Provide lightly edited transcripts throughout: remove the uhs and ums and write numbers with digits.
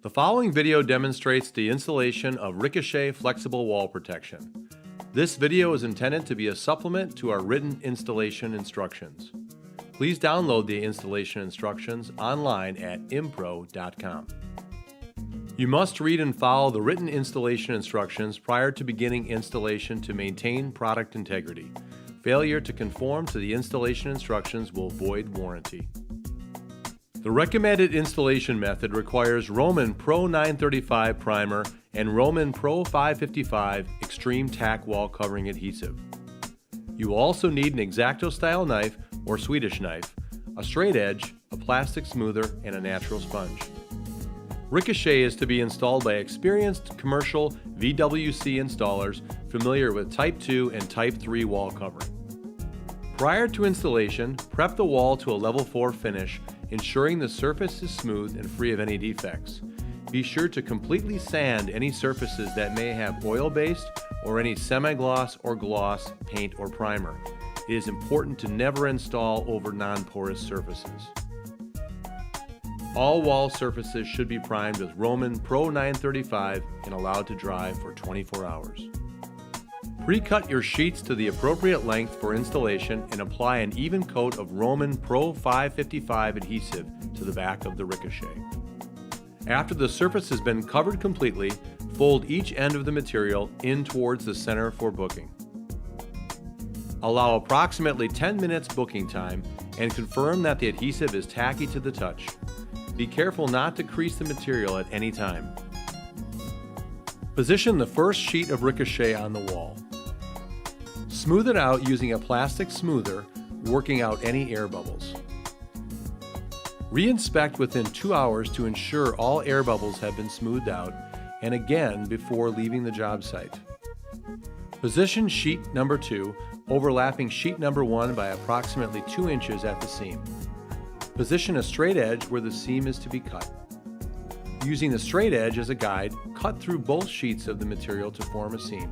The following video demonstrates the installation of Ricochet flexible wall protection. This video is intended to be a supplement to our written installation instructions. Please download the installation instructions online at impro.com. You must read and follow the written installation instructions prior to beginning installation to maintain product integrity. Failure to conform to the installation instructions will void warranty. The recommended installation method requires Roman Pro 935 primer and Roman Pro 555 extreme tack wall covering adhesive. You will also need an X-Acto style knife or Swedish knife, a straight edge, a plastic smoother, and a natural sponge. Ricochet is to be installed by experienced commercial VWC installers familiar with Type 2 and Type 3 wall covering. Prior to installation, prep the wall to a level 4 finish, ensuring the surface is smooth and free of any defects. Be sure to completely sand any surfaces that may have oil-based or any semi-gloss or gloss paint or primer. It is important to never install over non-porous surfaces. All wall surfaces should be primed with Roman Pro 935 and allowed to dry for 24 hours. Pre-cut your sheets to the appropriate length for installation and apply an even coat of Roman Pro 555 adhesive to the back of the Ricochet. After the surface has been covered completely, fold each end of the material in towards the center for booking. Allow approximately 10 minutes booking time and confirm that the adhesive is tacky to the touch. Be careful not to crease the material at any time. Position the first sheet of Ricochet on the wall. Smooth it out using a plastic smoother, working out any air bubbles. Re-inspect within 2 hours to ensure all air bubbles have been smoothed out, and again before leaving the job site. Position sheet number 2, overlapping sheet number 1 by approximately 2 inches at the seam. Position a straight edge where the seam is to be cut. Using the straight edge as a guide, cut through both sheets of the material to form a seam.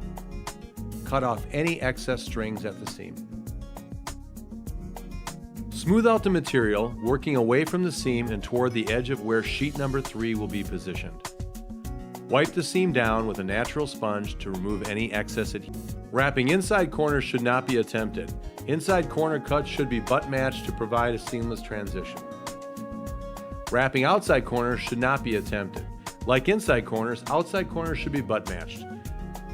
Cut off any excess strings at the seam. Smooth out the material, working away from the seam and toward the edge of where sheet number 3 will be positioned. Wipe the seam down with a natural sponge to remove any excess adhesive. Wrapping inside corners should not be attempted. Inside corner cuts should be butt matched to provide a seamless transition. Wrapping outside corners should not be attempted. Like inside corners, outside corners should be butt matched.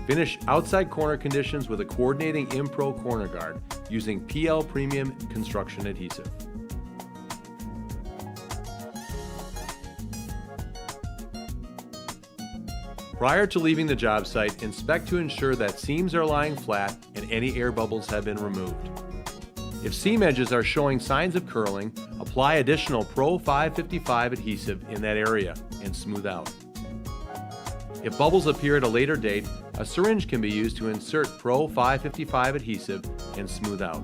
Finish outside corner conditions with a coordinating Impro corner guard using PL Premium construction adhesive. Prior to leaving the job site, inspect to ensure that seams are lying flat and any air bubbles have been removed. If seam edges are showing signs of curling, apply additional Pro 555 adhesive in that area and smooth out. If bubbles appear at a later date, a syringe can be used to insert Pro 555 adhesive and smooth out.